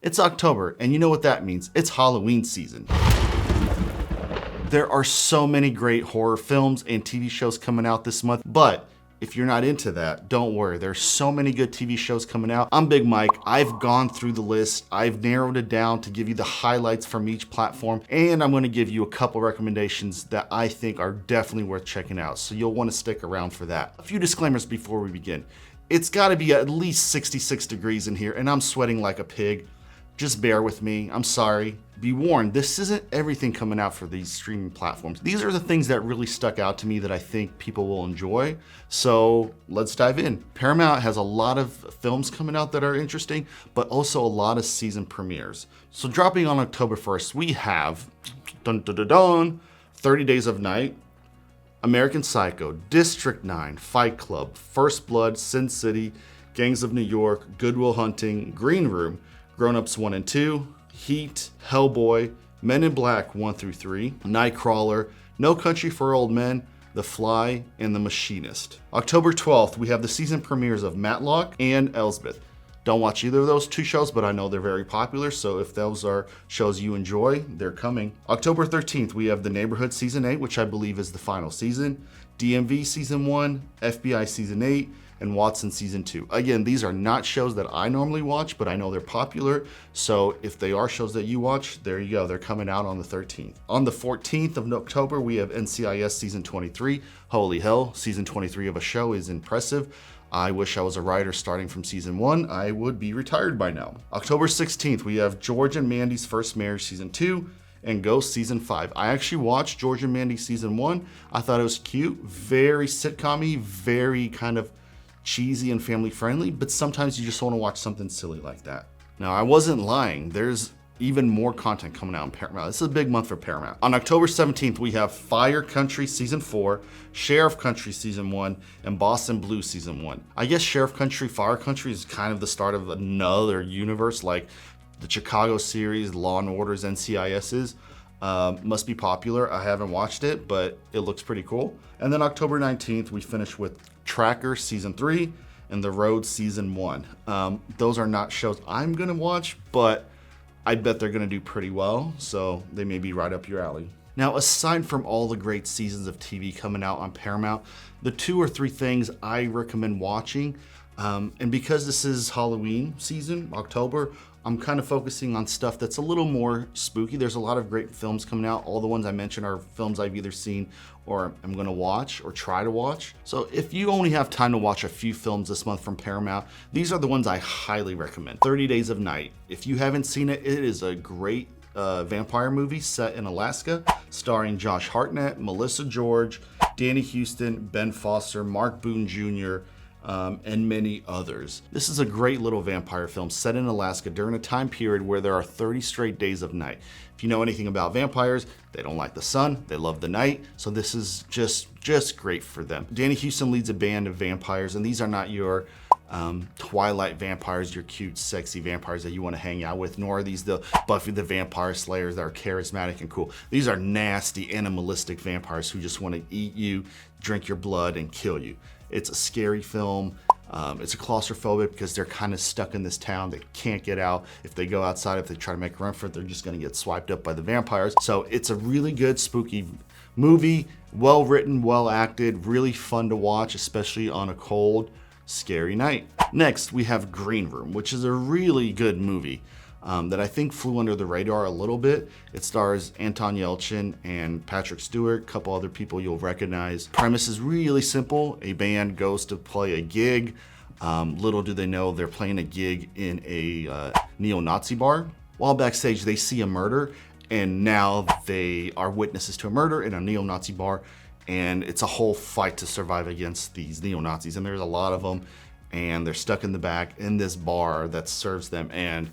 It's October, and you know what that means. It's Halloween season. There are so many great horror films and TV shows coming out this month, but if you're not into that, don't worry. There's so many good TV shows coming out. I'm Big Mike. I've gone through the list. I've narrowed it down to give you the highlights from each platform, and I'm gonna give you a couple recommendations that I think are definitely worth checking out, so you'll wanna stick around for that. A few disclaimers before we begin. It's gotta be at least 66 degrees in here, and I'm sweating like a pig. Just bear with me, I'm sorry. Be warned, this isn't everything coming out for these streaming platforms. These are the things that really stuck out to me that I think people will enjoy. So let's dive in. Paramount has a lot of films coming out that are interesting, but also a lot of season premieres. So dropping on October 1st, we have 30 Days of Night, American Psycho, District 9, Fight Club, First Blood, Sin City, Gangs of New York, Good Will Hunting, Green Room, Grown Ups 1 and 2, Heat, Hellboy, Men in Black 1 through 3, Nightcrawler, No Country for Old Men, The Fly, and The Machinist. October 12th, we have the season premieres of Matlock and Elsbeth. Don't watch either of those two shows, but I know they're very popular, so if those are shows you enjoy, they're coming. October 13th, we have The Neighborhood Season 8, which I believe is the final season, DMV Season 1, FBI Season 8, and Watson Season 2. Again, these are not shows that I normally watch, but I know they're popular, so if they are shows that you watch, there you go, they're coming out on the 13th. On the 14th of October, we have NCIS Season 23. Holy hell, Season 23 of a show is impressive. I wish I was a writer starting from Season 1. I would be retired by now. October 16th, we have George and Mandy's First Marriage Season 2 and Ghost Season 5. I actually watched George and Mandy Season 1. I thought it was cute, very sitcom-y, very kind of cheesy and family friendly, but sometimes you just want to watch something silly like that. Now, I wasn't lying. There's even more content coming out on Paramount. This is a big month for Paramount. On October 17th, we have Fire Country Season 4, Sheriff Country Season 1, and Boston Blue Season 1. I guess Sheriff Country, Fire Country is kind of the start of another universe, like the Chicago series, Law and Order's NCIS is. Must be popular. I haven't watched it, but it looks pretty cool. And then October 19th, we finish with Tracker Season 3 and The Road Season 1. Those are not shows I'm gonna watch, but I bet they're gonna do pretty well, so they may be right up your alley. Now, aside from all the great seasons of TV coming out on Paramount, the 2 or 3 things I recommend watching, and because this is Halloween season, October, I'm kind of focusing on stuff that's a little more spooky. There's a lot of great films coming out. All the ones I mentioned are films I've either seen or I'm gonna watch or try to watch. So if you only have time to watch a few films this month from Paramount, these are the ones I highly recommend. 30 Days of Night. If you haven't seen it, it is a great vampire movie set in Alaska, starring Josh Hartnett, Melissa George, Danny Houston, Ben Foster, Mark Boone Jr., and many others. This is a great little vampire film set in Alaska during a time period where there are 30 straight days of night. If you know anything about vampires, they don't like the sun, they love the night, so this is just great for them. Danny Houston leads a band of vampires, and these are not your Twilight vampires, your cute, sexy vampires that you want to hang out with, nor are these the Buffy the Vampire Slayers that are charismatic and cool. These are nasty, animalistic vampires who just want to eat you, drink your blood, and kill you. It's a scary film. It's a claustrophobic because they're kind of stuck in this town. They can't get out. If they go outside, if they try to make a run for it, they're just gonna get swiped up by the vampires. So it's a really good spooky movie, well written, well acted, really fun to watch, especially on a cold, scary night. Next, we have Green Room, which is a really good movie that I think flew under the radar a little bit. It stars Anton Yelchin and Patrick Stewart, a couple other people you'll recognize. Premise is really simple. A band goes to play a gig. Little do they know they're playing a gig in a neo-Nazi bar. While backstage, they see a murder, and now they are witnesses to a murder in a neo-Nazi bar, and it's a whole fight to survive against these neo-Nazis, and there's a lot of them, and they're stuck in the back in this bar that serves them, and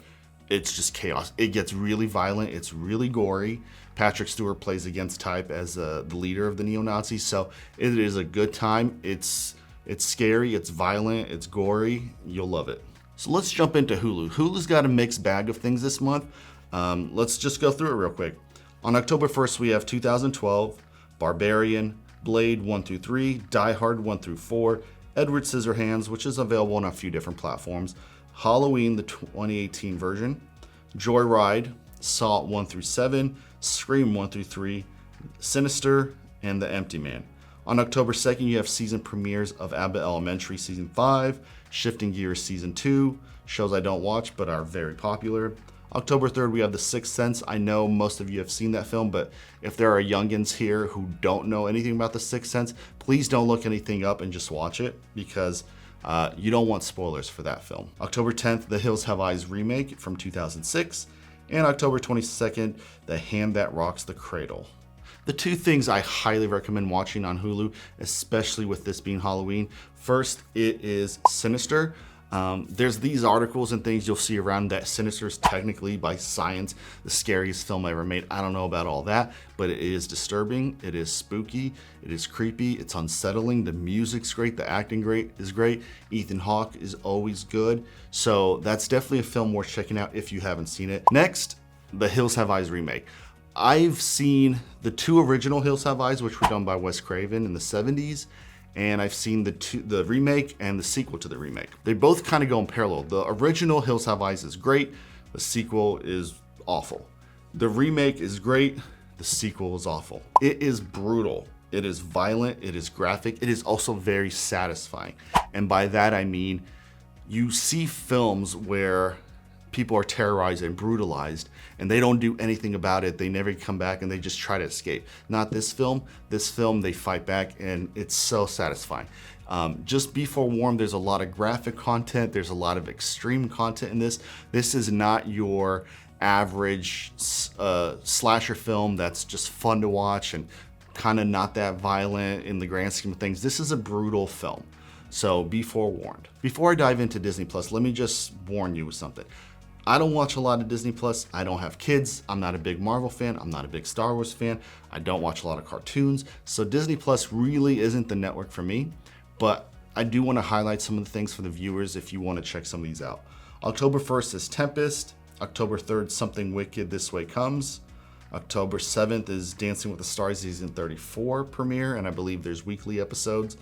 it's just chaos. It gets really violent, it's really gory. Patrick Stewart plays against type as the leader of the neo-Nazis, so it is a good time. It's scary, it's violent, it's gory, you'll love it. So let's jump into Hulu. Hulu's got a mixed bag of things this month. Let's just go through it real quick. On October 1st, we have 2012, Barbarian, Blade 1 through 3, Die Hard 1 through 4, Edward Scissorhands, which is available on a few different platforms, Halloween, the 2018 version, Joyride, Saw 1 through 7, Scream 1 through 3, Sinister, and The Empty Man. On October 2nd, you have season premieres of Abbott Elementary Season 5, Shifting Gears Season 2, shows I don't watch but are very popular. October 3rd, we have The Sixth Sense. I know most of you have seen that film, but if there are youngins here who don't know anything about The Sixth Sense, please don't look anything up and just watch it, because you don't want spoilers for that film. October 10th, The Hills Have Eyes remake from 2006. And October 22nd, The Hand That Rocks the Cradle. The two things I highly recommend watching on Hulu, especially with this being Halloween. First, it is Sinister. There's these articles and things you'll see around that Sinister is technically, by science, the scariest film ever made. I don't know about all that, but it is disturbing, it is spooky, it is creepy, it's unsettling, the music's great, the acting is great, Ethan Hawke is always good. So that's definitely a film worth checking out if you haven't seen it. Next, The Hills Have Eyes remake. I've seen the two original Hills Have Eyes, which were done by Wes Craven in the 70s. And I've seen the remake and the sequel to the remake. They both kind of go in parallel. The original Hills Have Eyes is great. The sequel is awful. The remake is great. The sequel is awful. It is brutal. It is violent. It is graphic. It is also very satisfying. And by that I mean, you see films where people are terrorized and brutalized and they don't do anything about it. They never come back and they just try to escape. Not this film. This film, they fight back and it's so satisfying. Just be forewarned, there's a lot of graphic content. There's a lot of extreme content in this. This is not your average slasher film that's just fun to watch and kind of not that violent in the grand scheme of things. This is a brutal film. So be forewarned. Before I dive into Disney Plus, let me just warn you with something. I don't watch a lot of Disney Plus. I don't have kids. I'm not a big Marvel fan. I'm not a big Star Wars fan. I don't watch a lot of cartoons. So Disney Plus really isn't the network for me, but I do want to highlight some of the things for the viewers if you want to check some of these out. October 1st is Tempest. October 3rd, Something Wicked This Way Comes. October 7th is Dancing with the Stars Season 34 premiere, and I believe there's weekly episodes.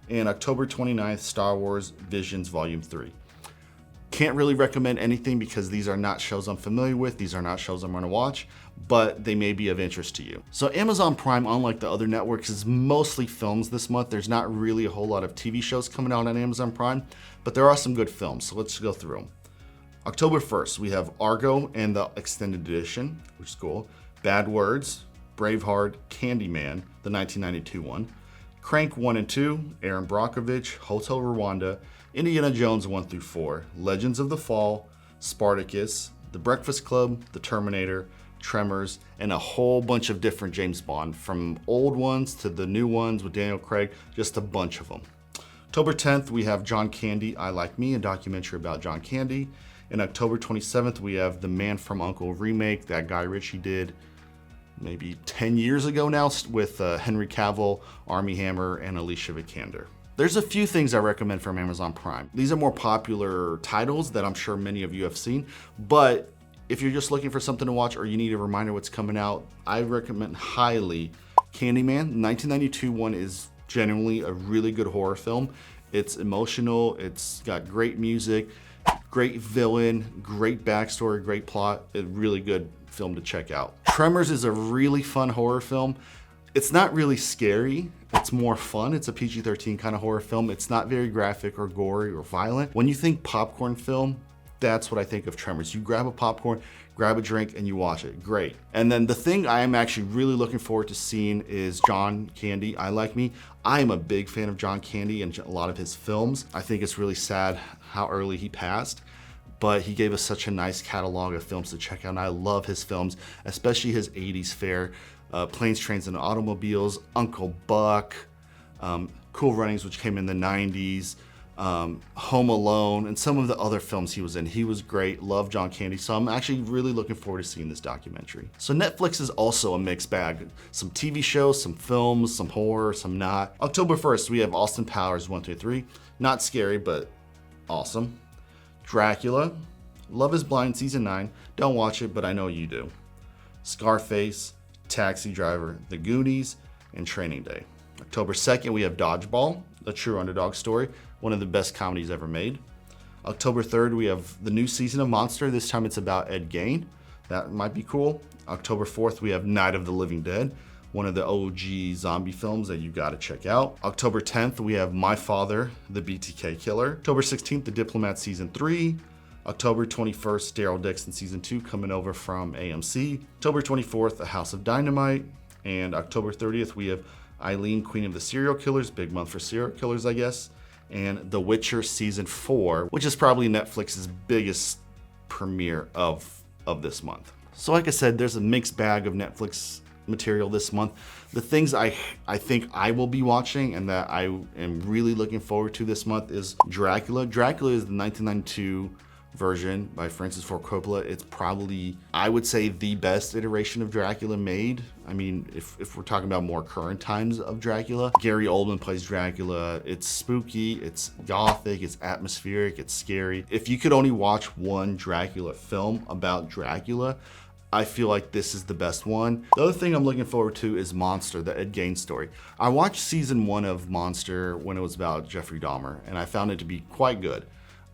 And October 29th, Star Wars Visions Volume 3. Can't really recommend anything because these are not shows I'm familiar with. These are not shows I'm gonna watch, but they may be of interest to you. So Amazon Prime, unlike the other networks, is mostly films this month. There's not really a whole lot of TV shows coming out on Amazon Prime, but there are some good films, so let's go through them. October 1st, we have Argo and the Extended Edition, which is cool. Bad Words, Braveheart, Candyman, the 1992 one. Crank 1 and 2, Aaron Brockovich, Hotel Rwanda, Indiana Jones 1 through 4, Legends of the Fall, Spartacus, The Breakfast Club, The Terminator, Tremors, and a whole bunch of different James Bond, from old ones to the new ones with Daniel Craig, just a bunch of them. October 10th, we have John Candy, I Like Me, a documentary about John Candy. And October 27th, we have The Man from U.N.C.L.E. remake that Guy Ritchie did maybe 10 years ago now with Henry Cavill, Armie Hammer, and Alicia Vikander. There's a few things I recommend from Amazon Prime. These are more popular titles that I'm sure many of you have seen, but if you're just looking for something to watch or you need a reminder what's coming out, I recommend highly Candyman. The 1992 one is genuinely a really good horror film. It's emotional, it's got great music, great villain, great backstory, great plot, a really good film to check out. Tremors is a really fun horror film. It's not really scary, it's more fun. It's a PG-13 kind of horror film. It's not very graphic or gory or violent. When you think popcorn film, that's what I think of Tremors. You grab a popcorn, grab a drink, and you watch it. Great. And then the thing I am actually really looking forward to seeing is John Candy, I Like Me. I am a big fan of John Candy and a lot of his films. I think it's really sad how early he passed, but he gave us such a nice catalog of films to check out, and I love his films, especially his 80s fare. Planes, Trains, and Automobiles, Uncle Buck, Cool Runnings, which came in the 90s, Home Alone, and some of the other films he was in. He was great, love John Candy, so I'm actually really looking forward to seeing this documentary. So Netflix is also a mixed bag. Some TV shows, some films, some horror, some not. October 1st, we have Austin Powers 1 through 3. Not scary, but awesome. Dracula, Love is Blind Season 9. Don't watch it, but I know you do. Scarface, Taxi Driver, The Goonies, and Training Day. October 2nd, we have Dodgeball, a true underdog story, one of the best comedies ever made. October 3rd, we have the new season of Monster. This time it's about Ed Gein. That might be cool. October 4th, we have Night of the Living Dead, one of the OG zombie films that you gotta check out. October 10th, we have My Father, the BTK Killer. October 16th, The Diplomat Season 3. October 21st, Daryl Dixon Season 2 coming over from AMC. October 24th, A House of Dynamite. And October 30th, we have Eileen, Queen of the Serial Killers, big month for serial killers, I guess. And The Witcher Season 4, which is probably Netflix's biggest premiere of this month. So like I said, there's a mixed bag of Netflix material this month. The things I think I will be watching and that I am really looking forward to this month is Dracula. Dracula is the 1992 version by Francis Ford Coppola. It's probably, I would say, the best iteration of Dracula made. I mean, if we're talking about more current times of Dracula, Gary Oldman plays Dracula. It's spooky, it's gothic, it's atmospheric, it's scary. If you could only watch one Dracula film about Dracula, I feel like this is the best one. The other thing I'm looking forward to is Monster, the Ed Gein story. I watched season 1 of Monster when it was about Jeffrey Dahmer, and I found it to be quite good.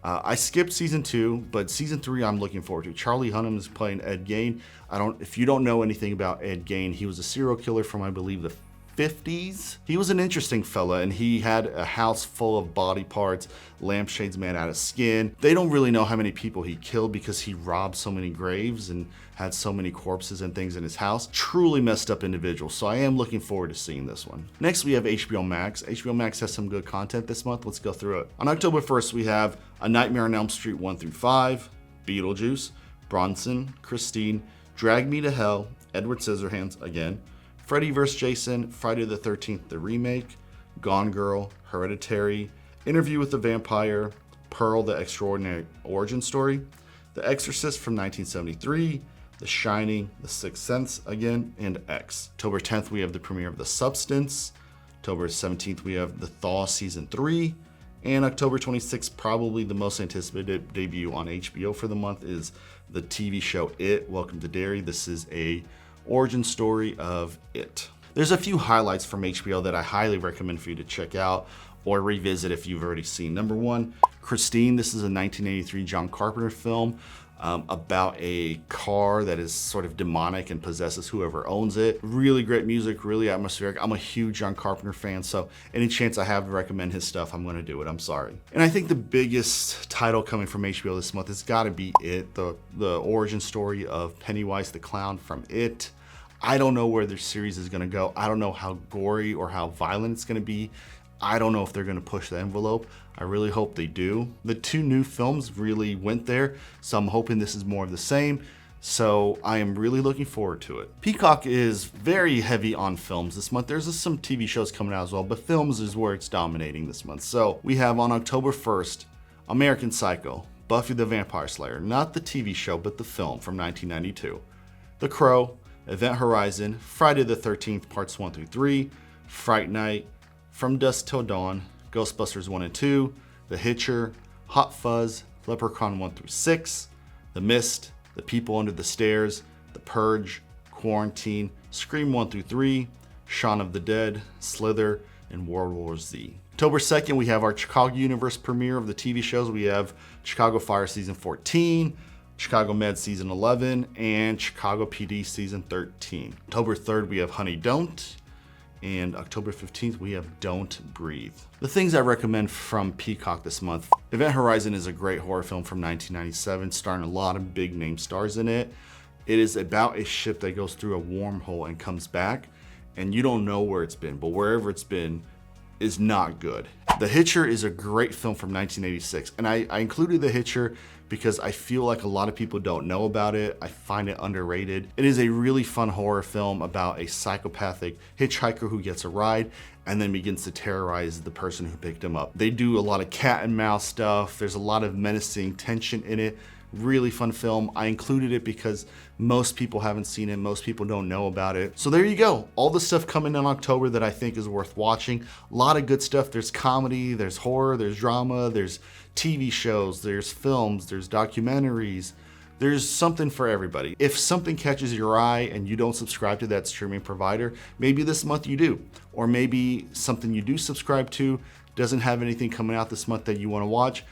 I skipped season 2, but season 3 I'm looking forward to. Charlie Hunnam is playing Ed Gein. If you don't know anything about Ed Gein, he was a serial killer from, I believe, the 50s. He was an interesting fella, and he had a house full of body parts, lampshades made out of skin. They don't really know how many people he killed because he robbed so many graves and had so many corpses and things in his house. Truly messed up individual, so I am looking forward to seeing this one. Next, we have HBO Max. HBO Max has some good content this month. Let's go through it. On October 1st, we have A Nightmare on Elm Street 1 through 5, Beetlejuice, Bronson, Christine, Drag Me to Hell, Edward Scissorhands again, Freddy vs. Jason, Friday the 13th, the remake, Gone Girl, Hereditary, Interview with the Vampire, Pearl, the Extraordinary Origin Story, The Exorcist from 1973, The Shining, The Sixth Sense again, and X. October 10th, we have the premiere of The Substance. October 17th, we have The Thaw Season 3. And October 26th, probably the most anticipated debut on HBO for the month is the TV show It, Welcome to Derry. This is a origin story of It. There's a few highlights from HBO that I highly recommend for you to check out or revisit if you've already seen. Number 1, Christine. This is a 1983 John Carpenter film about a car that is sort of demonic and possesses whoever owns it. Really great music, really atmospheric. I'm a huge John Carpenter fan, so any chance I have to recommend his stuff, I'm gonna do it, I'm sorry. And I think the biggest title coming from HBO this month has gotta be It, the origin story of Pennywise the Clown from It. I don't know where this series is gonna go. I don't know how gory or how violent it's gonna be. I don't know if they're gonna push the envelope. I really hope they do. The 2 new films really went there, so I'm hoping this is more of the same. So I am really looking forward to it. Peacock is very heavy on films this month. There's some TV shows coming out as well, but films is where it's dominating this month. So we have on October 1st, American Psycho, Buffy the Vampire Slayer, not the TV show, but the film from 1992. The Crow, Event Horizon, Friday the 13th, parts 1 through 3, Fright Night, From Dusk Till Dawn, Ghostbusters 1 and 2, The Hitcher, Hot Fuzz, Leprechaun 1 through 6, The Mist, The People Under the Stairs, The Purge, Quarantine, Scream 1 through 3, Shaun of the Dead, Slither, and World War Z. October 2nd, we have our Chicago Universe premiere of the TV shows. We have Chicago Fire Season 14, Chicago Med Season 11, and Chicago PD Season 13. October 3rd, we have Honey Don't. And October 15th, we have Don't Breathe. The things I recommend from Peacock this month. Event Horizon is a great horror film from 1997, starring a lot of big name stars in it. It is about a ship that goes through a wormhole and comes back, and you don't know where it's been, but wherever it's been is not good. The Hitcher is a great film from 1986, and I included The Hitcher because I feel like a lot of people don't know about it. I find it underrated. It is a really fun horror film about a psychopathic hitchhiker who gets a ride and then begins to terrorize the person who picked him up. They do a lot of cat and mouse stuff. There's a lot of menacing tension in it. Really fun film. I included it because most people haven't seen it. Most people don't know about it. So there you go. All the stuff coming in October that I think is worth watching. A lot of good stuff. There's comedy, there's horror, there's drama, there's TV shows, there's films, there's documentaries. There's something for everybody. If something catches your eye and you don't subscribe to that streaming provider, maybe this month you do. Or maybe something you do subscribe to doesn't have anything coming out this month that you want to watch.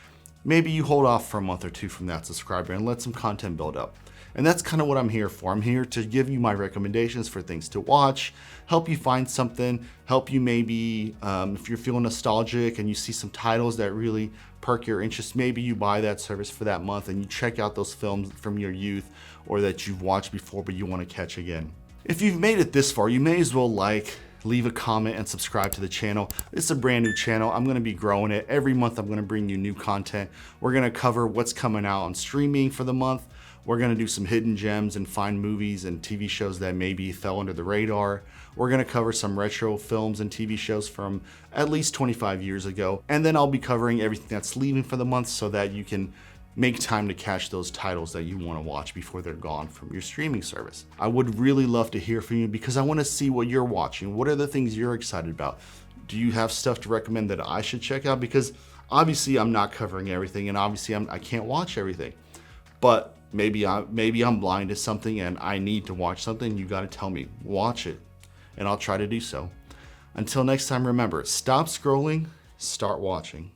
maybe you hold off for a month or two from that subscriber and let some content build up. And that's kind of what I'm here for. I'm here to give you my recommendations for things to watch, help you find something, help you maybe, if you're feeling nostalgic and you see some titles that really perk your interest, maybe you buy that service for that month and you check out those films from your youth or that you've watched before but you want to catch again. If you've made it this far, you may as well leave a comment and subscribe to the channel. It's a brand new channel. I'm gonna be growing it. Every month I'm gonna bring you new content. We're gonna cover what's coming out on streaming for the month. We're gonna do some hidden gems and find movies and TV shows that maybe fell under the radar. We're gonna cover some retro films and TV shows from at least 25 years ago. And then I'll be covering everything that's leaving for the month so that you can make time to catch those titles that you want to watch before they're gone from your streaming service. I would really love to hear from you because I want to see what you're watching. What are the things you're excited about? Do you have stuff to recommend that I should check out? Because obviously I'm not covering everything and obviously I can't watch everything. But maybe I'm blind to something and I need to watch something. You got to tell me, watch it, and I'll try to do so. Until next time, remember, stop scrolling, start watching.